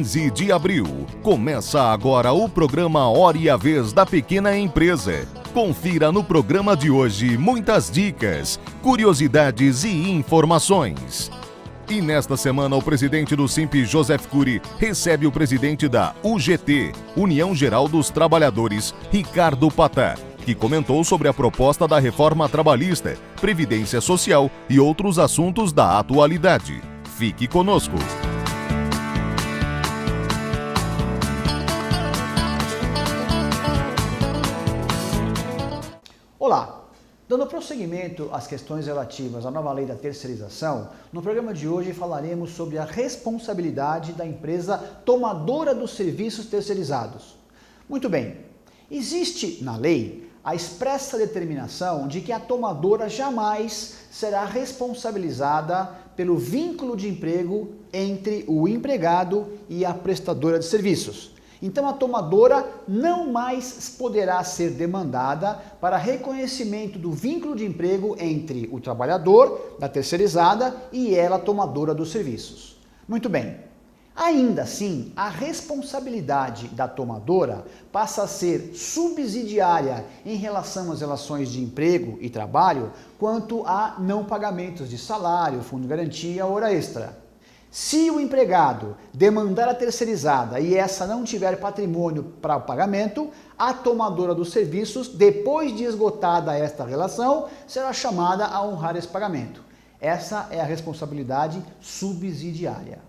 15 de abril. Começa agora o programa Hora e a Vez da Pequena Empresa. Confira no programa de hoje muitas dicas, curiosidades e informações. E nesta semana, o presidente do Simp, Joseph Cury, recebe o presidente da UGT, União Geral dos Trabalhadores, Ricardo Patá, que comentou sobre a proposta da reforma trabalhista, previdência social e outros assuntos da atualidade. Fique conosco. Olá! Dando prosseguimento às questões relativas à nova lei da terceirização, no programa de hoje falaremos sobre a responsabilidade da empresa tomadora dos serviços terceirizados. Muito bem, existe na lei a expressa determinação de que a tomadora jamais será responsabilizada pelo vínculo de emprego entre o empregado e a prestadora de serviços. Então, a tomadora não mais poderá ser demandada para reconhecimento do vínculo de emprego entre o trabalhador da terceirizada e ela, tomadora dos serviços. Muito bem. Ainda assim, a responsabilidade da tomadora passa a ser subsidiária em relação às relações de emprego e trabalho quanto a não pagamentos de salário, fundo de garantia, hora extra. Se o empregado demandar a terceirizada e essa não tiver patrimônio para o pagamento, a tomadora dos serviços, depois de esgotada esta relação, será chamada a honrar esse pagamento. Essa é a responsabilidade subsidiária.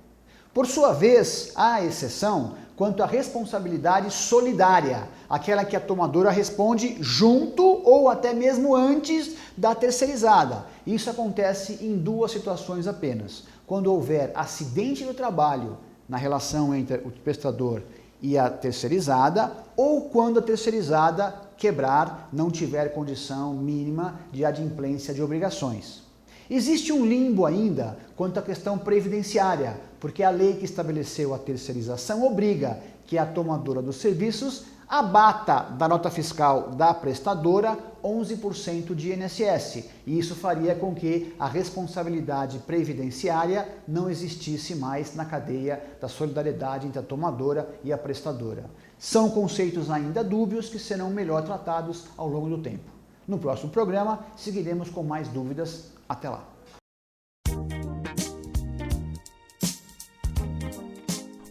Por sua vez, há exceção quanto à responsabilidade solidária, aquela que a tomadora responde junto ou até mesmo antes da terceirizada. Isso acontece em duas situações apenas. Quando houver acidente do trabalho na relação entre o prestador e a terceirizada, ou quando a terceirizada quebrar, não tiver condição mínima de adimplência de obrigações. Existe um limbo ainda quanto à questão previdenciária, porque a lei que estabeleceu a terceirização obriga que a tomadora dos serviços abata da nota fiscal da prestadora 11% de INSS. E isso faria com que a responsabilidade previdenciária não existisse mais na cadeia da solidariedade entre a tomadora e a prestadora. São conceitos ainda dúbios que serão melhor tratados ao longo do tempo. No próximo programa, seguiremos com mais dúvidas. Até lá!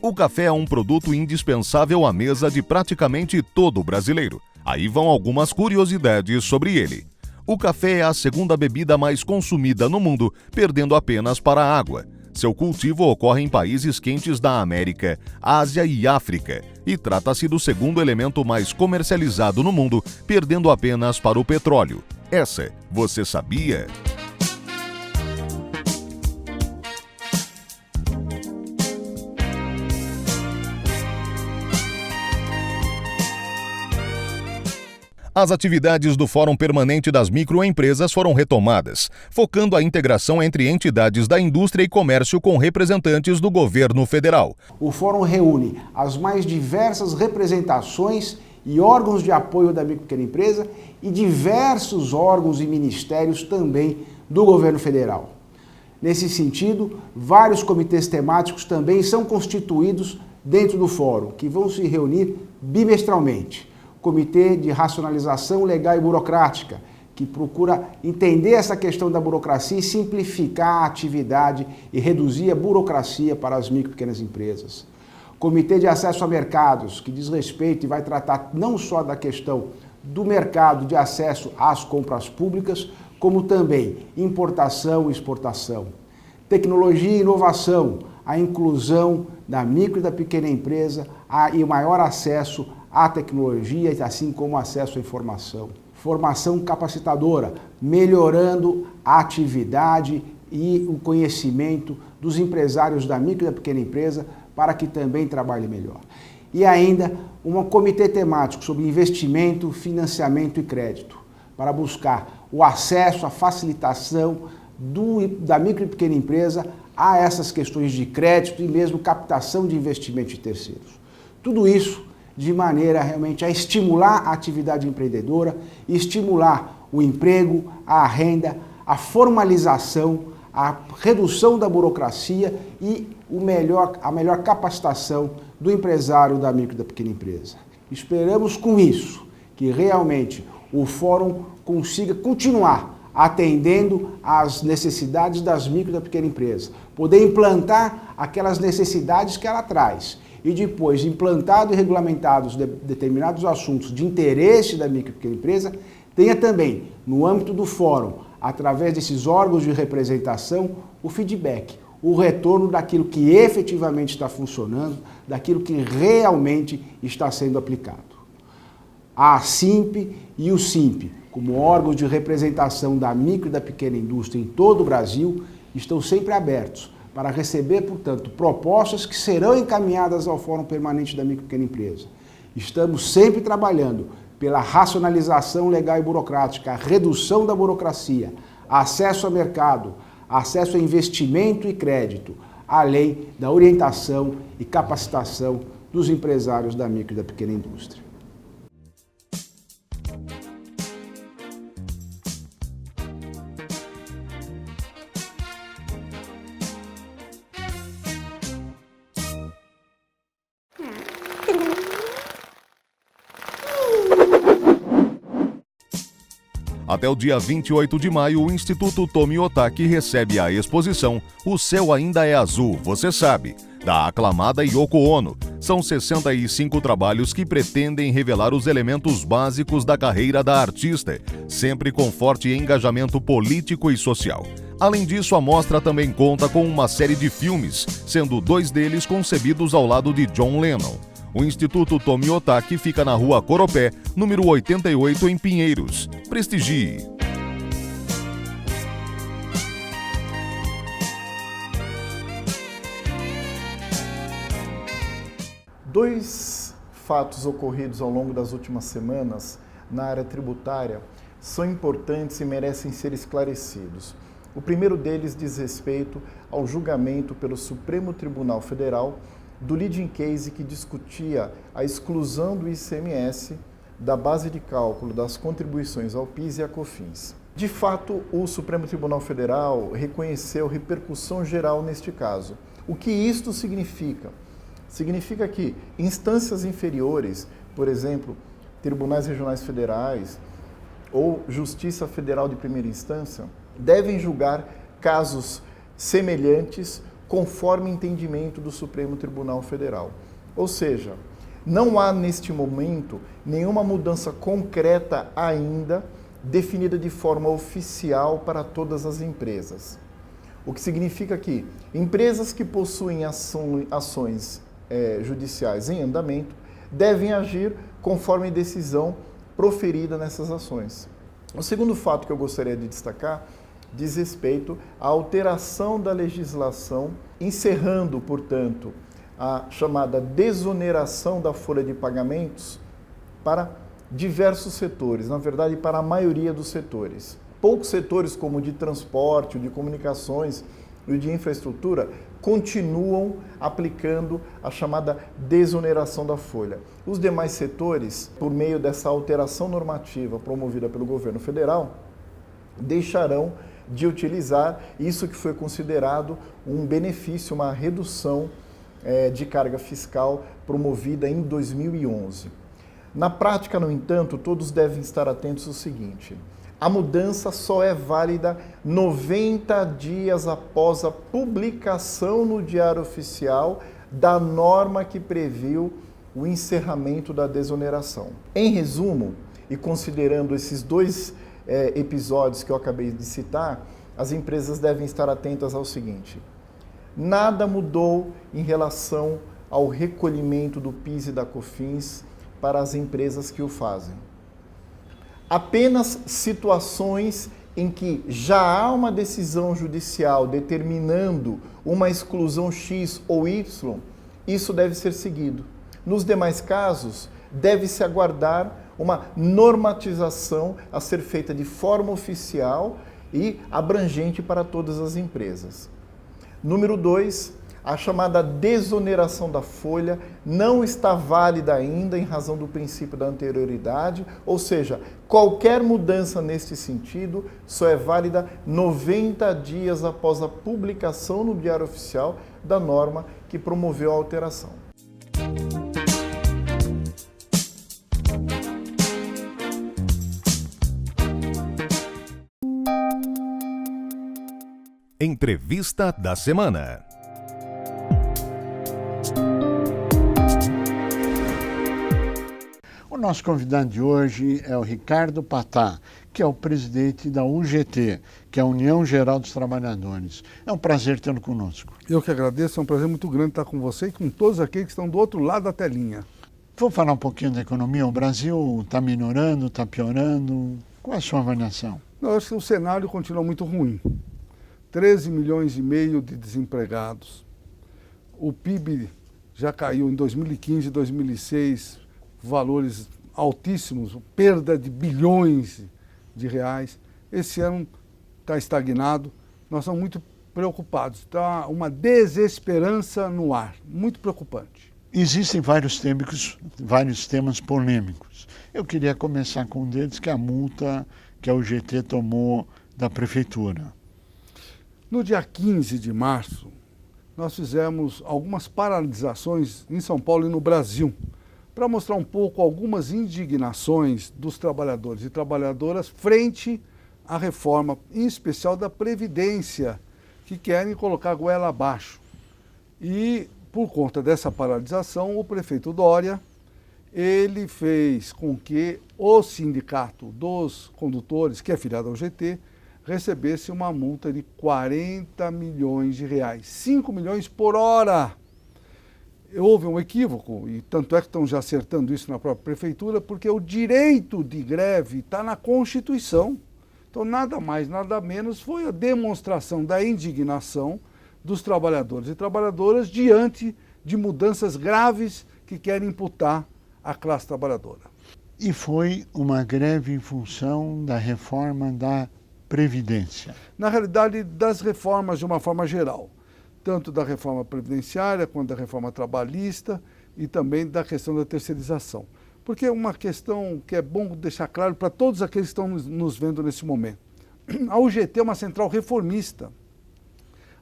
O café é um produto indispensável à mesa de praticamente todo brasileiro. Aí vão algumas curiosidades sobre ele. O café é a segunda bebida mais consumida no mundo, perdendo apenas para a água. Seu cultivo ocorre em países quentes da América, Ásia e África, e trata-se do segundo elemento mais comercializado no mundo, perdendo apenas para o petróleo. Essa, você sabia? As atividades do Fórum Permanente das Microempresas foram retomadas, focando a integração entre entidades da indústria e comércio com representantes do governo federal. O Fórum reúne as mais diversas representações e órgãos de apoio da micro e pequena empresa e diversos órgãos e ministérios também do governo federal. Nesse sentido, vários comitês temáticos também são constituídos dentro do Fórum, que vão se reunir bimestralmente. Comitê de Racionalização Legal e Burocrática, que procura entender essa questão da burocracia e simplificar a atividade e reduzir a burocracia para as micro e pequenas empresas. Comitê de Acesso a Mercados, que diz respeito e vai tratar não só da questão do mercado de acesso às compras públicas, como também importação e exportação. Tecnologia e inovação, a inclusão da micro e da pequena empresa e o maior acesso à tecnologia, assim como acesso à informação. Formação capacitadora, melhorando a atividade e o conhecimento dos empresários da micro e da pequena empresa para que também trabalhem melhor. E ainda um comitê temático sobre investimento, financiamento e crédito, para buscar o acesso, a facilitação da micro e pequena empresa a essas questões de crédito e mesmo captação de investimento de terceiros. Tudo isso de maneira realmente a estimular a atividade empreendedora, estimular o emprego, a renda, a formalização, a redução da burocracia e a melhor capacitação do empresário da micro e da pequena empresa. Esperamos com isso que realmente o Fórum consiga continuar atendendo às necessidades das micro e da pequena empresa, poder implantar aquelas necessidades que ela traz e depois, implantado e regulamentados determinados assuntos de interesse da micro e pequena empresa, tenha também, no âmbito do Fórum, através desses órgãos de representação, o feedback, o retorno daquilo que efetivamente está funcionando, daquilo que realmente está sendo aplicado. A ASIMP e o SIMP, como órgãos de representação da micro e da pequena indústria em todo o Brasil, estão sempre abertos para receber, portanto, propostas que serão encaminhadas ao Fórum Permanente da Micro e Pequena Empresa. Estamos sempre trabalhando pela racionalização legal e burocrática, a redução da burocracia, acesso ao mercado, acesso a investimento e crédito, além da orientação e capacitação dos empresários da micro e da pequena indústria. Até o dia 28 de maio, o Instituto Tomi Otaki recebe a exposição O Céu Ainda é Azul, Você Sabe, da aclamada Yoko Ono. São 65 trabalhos que pretendem revelar os elementos básicos da carreira da artista, sempre com forte engajamento político e social. Além disso, a mostra também conta com uma série de filmes, sendo 2 deles concebidos ao lado de John Lennon. O Instituto Tomi Otaki fica na Rua Coropé, número 88, em Pinheiros. Prestigie! Dois fatos ocorridos ao longo das últimas semanas na área tributária são importantes e merecem ser esclarecidos. O primeiro deles diz respeito ao julgamento pelo Supremo Tribunal Federal do leading case que discutia a exclusão do ICMS da base de cálculo das contribuições ao PIS e à COFINS. De fato, o Supremo Tribunal Federal reconheceu repercussão geral neste caso. O que isto significa? Significa que instâncias inferiores, por exemplo, tribunais regionais federais ou Justiça Federal de primeira instância, devem julgar casos semelhantes conforme entendimento do Supremo Tribunal Federal. Ou seja, não há neste momento nenhuma mudança concreta ainda definida de forma oficial para todas as empresas. O que significa que empresas que possuem ações judiciais em andamento devem agir conforme decisão proferida nessas ações. O segundo fato que eu gostaria de destacar diz respeito à alteração da legislação, encerrando, portanto, a chamada desoneração da folha de pagamentos para diversos setores, na verdade, para a maioria dos setores. Poucos setores, como o de transporte, o de comunicações e o de infraestrutura, continuam aplicando a chamada desoneração da folha. Os demais setores, por meio dessa alteração normativa promovida pelo governo federal, deixarão de utilizar isso que foi considerado um benefício, uma redução de carga fiscal promovida em 2011. Na prática, no entanto, todos devem estar atentos ao seguinte: a mudança só é válida 90 dias após a publicação no Diário Oficial da norma que previu o encerramento da desoneração. Em resumo, e considerando esses dois episódios que eu acabei de citar, as empresas devem estar atentas ao seguinte: nada mudou em relação ao recolhimento do PIS e da COFINS para as empresas que o fazem. Apenas situações em que já há uma decisão judicial determinando uma exclusão X ou Y, isso deve ser seguido. Nos demais casos, deve-se aguardar uma normatização a ser feita de forma oficial e abrangente para todas as empresas. Número 2, a chamada desoneração da folha não está válida ainda em razão do princípio da anterioridade, ou seja, qualquer mudança neste sentido só é válida 90 dias após a publicação no Diário Oficial da norma que promoveu a alteração. Entrevista da semana. O nosso convidado de hoje é o Ricardo Patá, que é o presidente da UGT, que é a União Geral dos Trabalhadores. É um prazer tê-lo conosco. Eu que agradeço, é um prazer muito grande estar com você e com todos aqueles que estão do outro lado da telinha. Vamos falar um pouquinho da economia. O Brasil está melhorando, está piorando? Qual é a sua avaliação? Eu acho que o cenário continua muito ruim. 13 milhões e meio de desempregados. O PIB já caiu em 2015 e 2006, valores altíssimos, perda de bilhões de reais. Esse ano está estagnado. Nós estamos muito preocupados. Está uma desesperança no ar, muito preocupante. Existem vários temas polêmicos. Eu queria começar com um deles, que é a multa que a UGT tomou da prefeitura. No dia 15 de março, nós fizemos algumas paralisações em São Paulo e no Brasil, para mostrar um pouco algumas indignações dos trabalhadores e trabalhadoras frente à reforma, em especial da Previdência, que querem colocar a goela abaixo. E, por conta dessa paralisação, o prefeito Dória, ele fez com que o sindicato dos condutores, que é filiado ao GT, recebesse uma multa de 40 milhões de reais, 5 milhões por hora. Houve um equívoco, e tanto é que estão já acertando isso na própria prefeitura, porque o direito de greve está na Constituição. Então, nada mais, nada menos, foi a demonstração da indignação dos trabalhadores e trabalhadoras diante de mudanças graves que querem imputar à classe trabalhadora. E foi uma greve em função da reforma da Previdência. Na realidade, das reformas de uma forma geral, tanto da reforma previdenciária quanto da reforma trabalhista e também da questão da terceirização. Porque é uma questão que é bom deixar claro para todos aqueles que estão nos vendo nesse momento. A UGT é uma central reformista.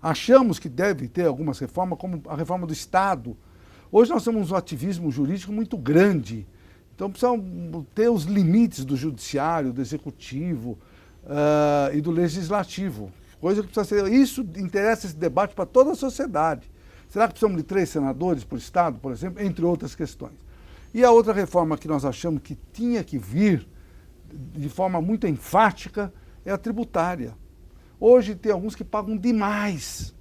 Achamos que deve ter algumas reformas, como a reforma do Estado. Hoje nós temos um ativismo jurídico muito grande. Então precisamos ter os limites do judiciário, do executivo, e do legislativo, coisa que precisa ser. Isso interessa esse debate para toda a sociedade. Será que precisamos de 3 senadores por estado, por exemplo, entre outras questões? E a outra reforma que nós achamos que tinha que vir de forma muito enfática é a tributária. Hoje tem alguns que pagam demais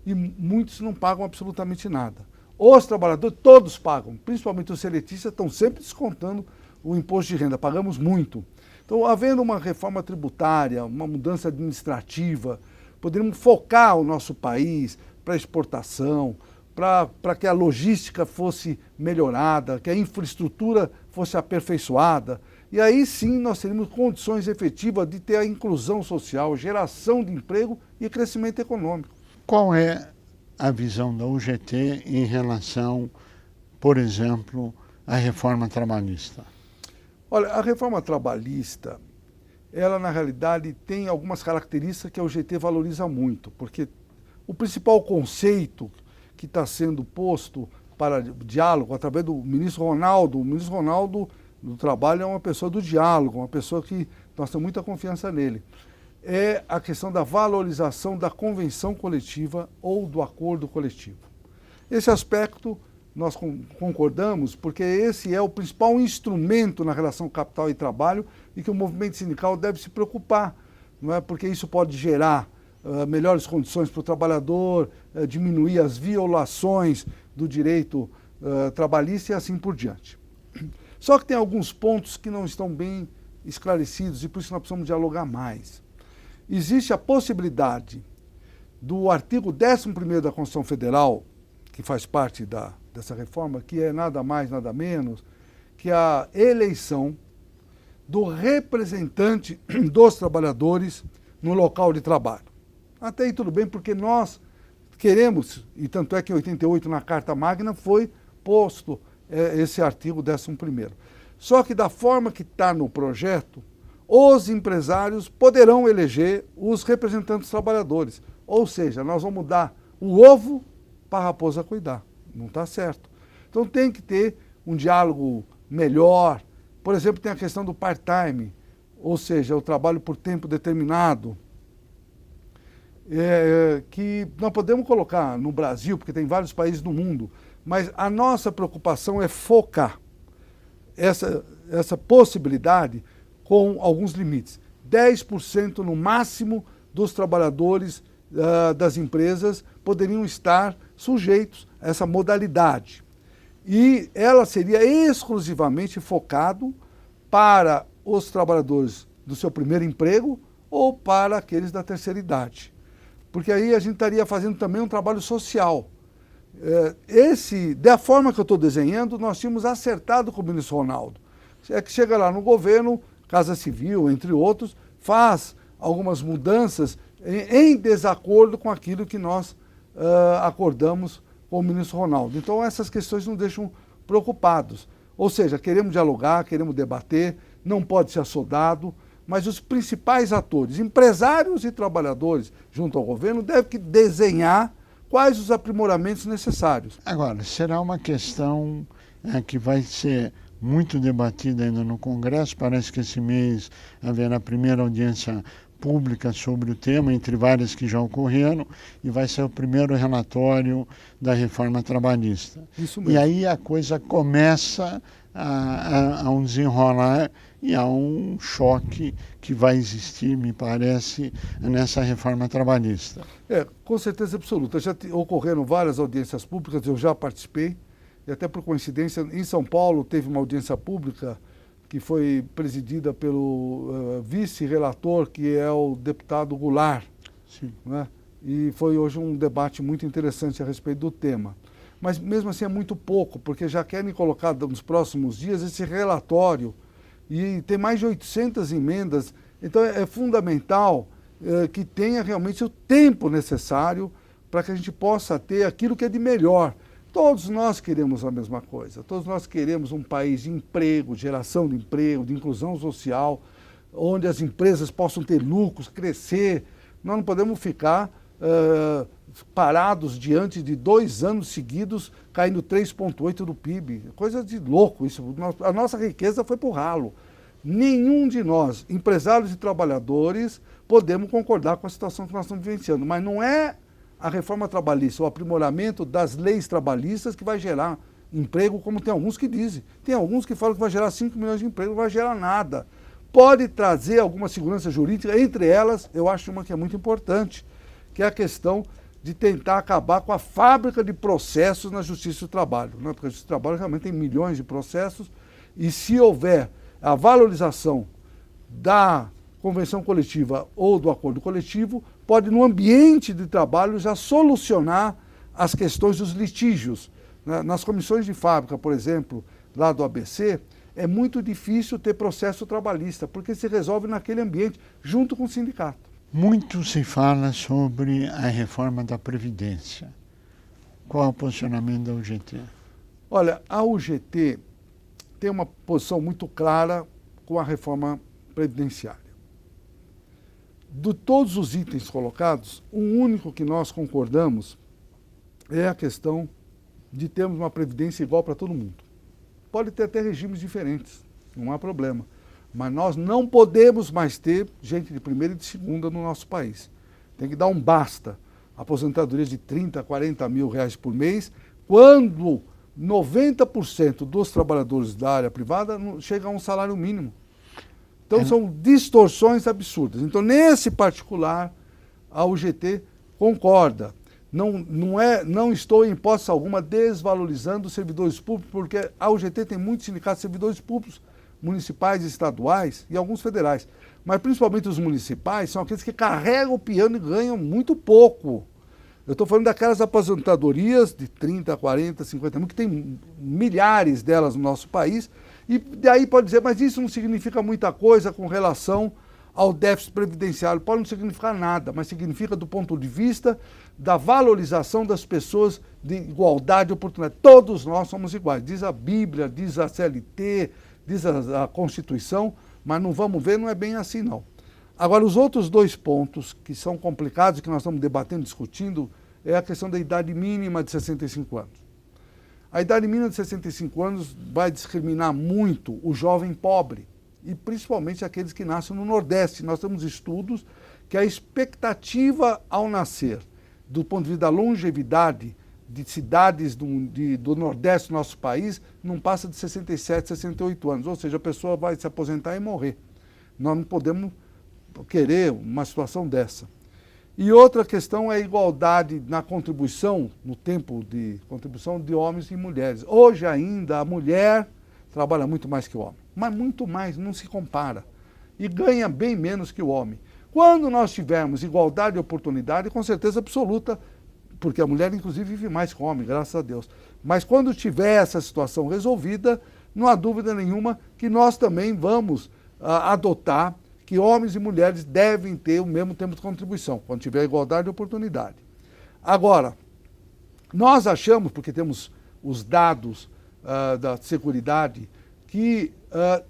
e muitos não pagam absolutamente nada. Os trabalhadores todos pagam, principalmente os seletistas, estão sempre descontando o imposto de renda, pagamos muito. Então, havendo uma reforma tributária, uma mudança administrativa, poderíamos focar o nosso país para exportação, para que a logística fosse melhorada, que a infraestrutura fosse aperfeiçoada. E aí sim nós teríamos condições efetivas de ter a inclusão social, geração de emprego e crescimento econômico. Qual é a visão da UGT em relação, por exemplo, à reforma trabalhista? Olha, a reforma trabalhista, ela na realidade tem algumas características que a UGT valoriza muito, porque o principal conceito que está sendo posto para diálogo através do ministro Ronaldo, o ministro Ronaldo do Trabalho é uma pessoa do diálogo, uma pessoa que nós temos muita confiança nele, é a questão da valorização da convenção coletiva ou do acordo coletivo. Esse aspecto nós concordamos, porque esse é o principal instrumento na relação capital e trabalho e que o movimento sindical deve se preocupar, não é? Porque isso pode gerar melhores condições para o trabalhador, diminuir as violações do direito trabalhista e assim por diante. Só que tem alguns pontos que não estão bem esclarecidos e por isso nós precisamos dialogar mais. Existe a possibilidade do artigo 11º da Constituição Federal, que faz parte dessa reforma, que é nada mais, nada menos, que a eleição do representante dos trabalhadores no local de trabalho. Até aí tudo bem, porque nós queremos, e tanto é que em 88 na Carta Magna foi posto esse artigo 11º. Só que da forma que está no projeto, os empresários poderão eleger os representantes dos trabalhadores. Ou seja, nós vamos dar o ovo para a raposa cuidar. Não está certo. Então tem que ter um diálogo melhor. Por exemplo, tem a questão do part-time, ou seja, o trabalho por tempo determinado, que nós podemos colocar no Brasil, porque tem vários países no mundo, mas a nossa preocupação é focar essa possibilidade com alguns limites. 10% no máximo dos trabalhadores das empresas poderiam estar sujeitos a essa modalidade. E ela seria exclusivamente focado para os trabalhadores do seu primeiro emprego ou para aqueles da terceira idade. Porque aí a gente estaria fazendo também um trabalho social. Da forma que eu estou desenhando, nós tínhamos acertado com o ministro Ronaldo. É que chega lá no governo, Casa Civil, entre outros, faz algumas mudanças em desacordo com aquilo que nós acordamos com o ministro Ronaldo. Então essas questões nos deixam preocupados. Ou seja, queremos dialogar, queremos debater, não pode ser assodado, mas os principais atores, empresários e trabalhadores, junto ao governo, devem desenhar quais os aprimoramentos necessários. Agora, será uma questão que vai ser muito debatida ainda no Congresso. Parece que esse mês haverá a primeira audiência pública sobre o tema, entre várias que já ocorreram, e vai ser o primeiro relatório da reforma trabalhista. Isso mesmo. E aí a coisa começa a um desenrolar e a um choque que vai existir, me parece, nessa reforma trabalhista. Com certeza absoluta. Já ocorreram várias audiências públicas, eu já participei, e até por coincidência, em São Paulo teve uma audiência pública que foi presidida pelo vice-relator, que é o deputado Goulart. Sim. Né? E foi hoje um debate muito interessante a respeito do tema. Mas mesmo assim é muito pouco, porque já querem colocar nos próximos dias esse relatório, e tem mais de 800 emendas, então é fundamental que tenha realmente o tempo necessário para que a gente possa ter aquilo que é de melhor. Todos nós queremos a mesma coisa, todos nós queremos um país de emprego, de geração de emprego, de inclusão social, onde as empresas possam ter lucros, crescer. Nós não podemos ficar parados diante de 2 anos seguidos caindo 3,8% do PIB. Coisa de louco isso. A nossa riqueza foi para o ralo. Nenhum de nós, empresários e trabalhadores, podemos concordar com a situação que nós estamos vivenciando. Mas não é a reforma trabalhista, o aprimoramento das leis trabalhistas que vai gerar emprego, como tem alguns que dizem. Tem alguns que falam que vai gerar 5 milhões de empregos, não vai gerar nada. Pode trazer alguma segurança jurídica, entre elas, eu acho uma que é muito importante, que é a questão de tentar acabar com a fábrica de processos na Justiça do Trabalho. Né? Porque a Justiça do Trabalho realmente tem milhões de processos, e se houver a valorização da convenção coletiva ou do acordo coletivo, pode, no ambiente de trabalho, já solucionar as questões dos litígios. Né? Nas comissões de fábrica, por exemplo, lá do ABC, é muito difícil ter processo trabalhista, porque se resolve naquele ambiente, junto com o sindicato. Muito se fala sobre a reforma da Previdência. Qual é o posicionamento da UGT? Olha, a UGT tem uma posição muito clara com a reforma previdenciária. De todos os itens colocados, o único que nós concordamos é a questão de termos uma previdência igual para todo mundo. Pode ter até regimes diferentes, não há problema. Mas nós não podemos mais ter gente de primeira e de segunda no nosso país. Tem que dar um basta. Aposentadorias de 30, 40 mil reais por mês, quando 90% dos trabalhadores da área privada chegam a um salário mínimo. Então são distorções absurdas. Então, nesse particular, a UGT concorda. Não estou, em hipótese alguma, desvalorizando os servidores públicos, porque a UGT tem muitos sindicatos de servidores públicos, municipais, estaduais e alguns federais. Mas principalmente os municipais são aqueles que carregam o piano e ganham muito pouco. Eu estou falando daquelas aposentadorias de 30, 40, 50 mil, que tem milhares delas no nosso país, e daí pode dizer, mas isso não significa muita coisa com relação ao déficit previdenciário. Pode não significar nada, mas significa do ponto de vista da valorização das pessoas, de igualdade de oportunidade. Todos nós somos iguais, diz a Bíblia, diz a CLT, diz a Constituição, mas não vamos ver, não é bem assim não. Agora, os outros dois pontos que são complicados, que nós estamos debatendo, discutindo, é a questão da idade mínima de 65 anos. A idade mínima de 65 anos vai discriminar muito o jovem pobre, e principalmente aqueles que nascem no Nordeste. Nós temos estudos que a expectativa ao nascer, do ponto de vista da longevidade de cidades do Nordeste do nosso país, não passa de 67, 68 anos. Ou seja, a pessoa vai se aposentar e morrer. Nós não podemos querer uma situação dessa. E outra questão é a igualdade na contribuição, no tempo de contribuição de homens e mulheres. Hoje ainda a mulher trabalha muito mais que o homem, mas muito mais, não se compara. E ganha bem menos que o homem. Quando nós tivermos igualdade de oportunidade, com certeza absoluta, porque a mulher inclusive vive mais que o homem, graças a Deus. Mas quando tiver essa situação resolvida, não há dúvida nenhuma que nós também vamos adotar que homens e mulheres devem ter o mesmo tempo de contribuição, quando tiver igualdade de oportunidade. Agora, nós achamos, porque temos os dados da Seguridade, que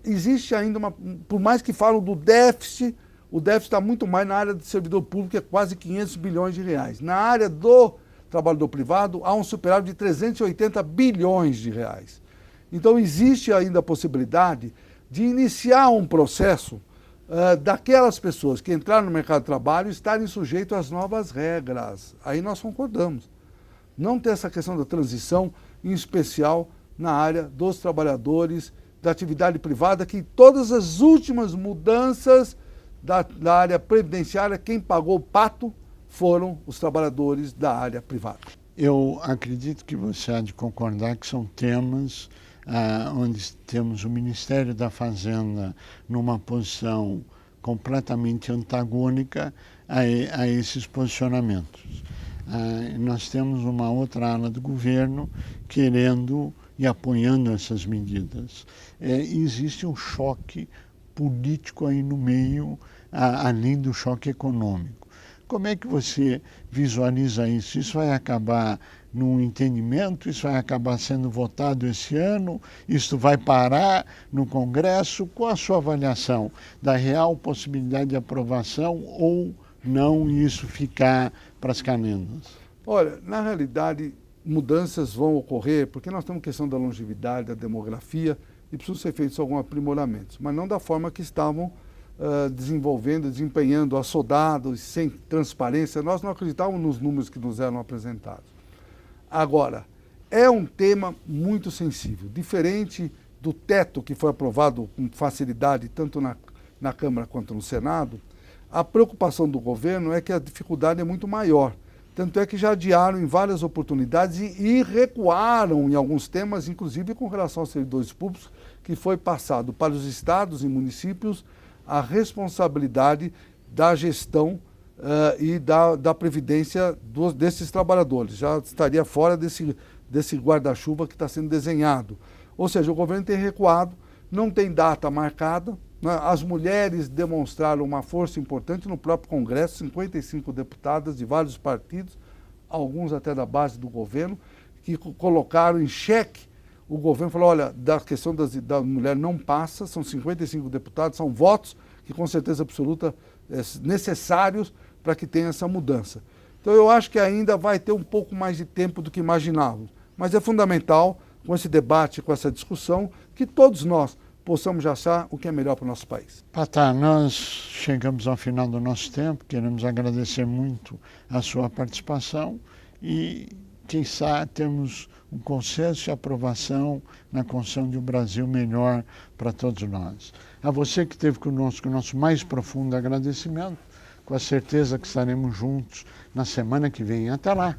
existe ainda por mais que falam do déficit, o déficit está muito mais na área do servidor público, que é quase 500 bilhões de reais. Na área do trabalhador privado, há um superávit de 380 bilhões de reais. Então, existe ainda a possibilidade de iniciar um processo daquelas pessoas que entraram no mercado de trabalho estarem sujeitos às novas regras. Aí nós concordamos. Não ter essa questão da transição, em especial na área dos trabalhadores da atividade privada, que todas as últimas mudanças da área previdenciária, quem pagou o pato foram os trabalhadores da área privada. Eu acredito que você há de concordar que são temas onde temos o Ministério da Fazenda numa posição completamente antagônica a esses posicionamentos. Nós temos uma outra ala do governo querendo e apoiando essas medidas. Existe um choque político aí no meio, além do choque econômico. Como é que você visualiza isso? Isso vai acabar num entendimento? Isso vai acabar sendo votado esse ano? Isso vai parar no Congresso? Qual a sua avaliação da real possibilidade de aprovação ou não isso ficar para as canetas? Olha, na realidade, mudanças vão ocorrer porque nós temos questão da longevidade, da demografia e precisam ser feitos alguns aprimoramentos, mas não da forma que estavam desenvolvendo, desempenhando, assodados, sem transparência. Nós não acreditávamos nos números que nos eram apresentados. Agora, é um tema muito sensível, diferente do teto que foi aprovado com facilidade tanto na Câmara quanto no Senado. A preocupação do governo é que a dificuldade é muito maior. Tanto é que já adiaram em várias oportunidades e recuaram em alguns temas, inclusive com relação aos servidores públicos, que foi passado para os estados e municípios a responsabilidade da gestão e da previdência desses trabalhadores. Já estaria fora desse guarda-chuva que está sendo desenhado. Ou seja, o governo tem recuado, não tem data marcada. As mulheres demonstraram uma força importante no próprio Congresso, 55 deputadas de vários partidos, alguns até da base do governo, que colocaram em xeque o governo, falou, olha, da questão da mulher não passa, são 55 deputados, são votos que com certeza absoluta necessários para que tenha essa mudança. Então eu acho que ainda vai ter um pouco mais de tempo do que imaginávamos, mas é fundamental, com esse debate, com essa discussão, que todos nós possamos achar o que é melhor para o nosso país. Patá, nós chegamos ao final do nosso tempo, queremos agradecer muito a sua participação e, quem sabe, temos um consenso e aprovação na construção de um Brasil melhor para todos nós. A você que esteve conosco, o nosso mais profundo agradecimento, com a certeza que estaremos juntos na semana que vem. Até lá!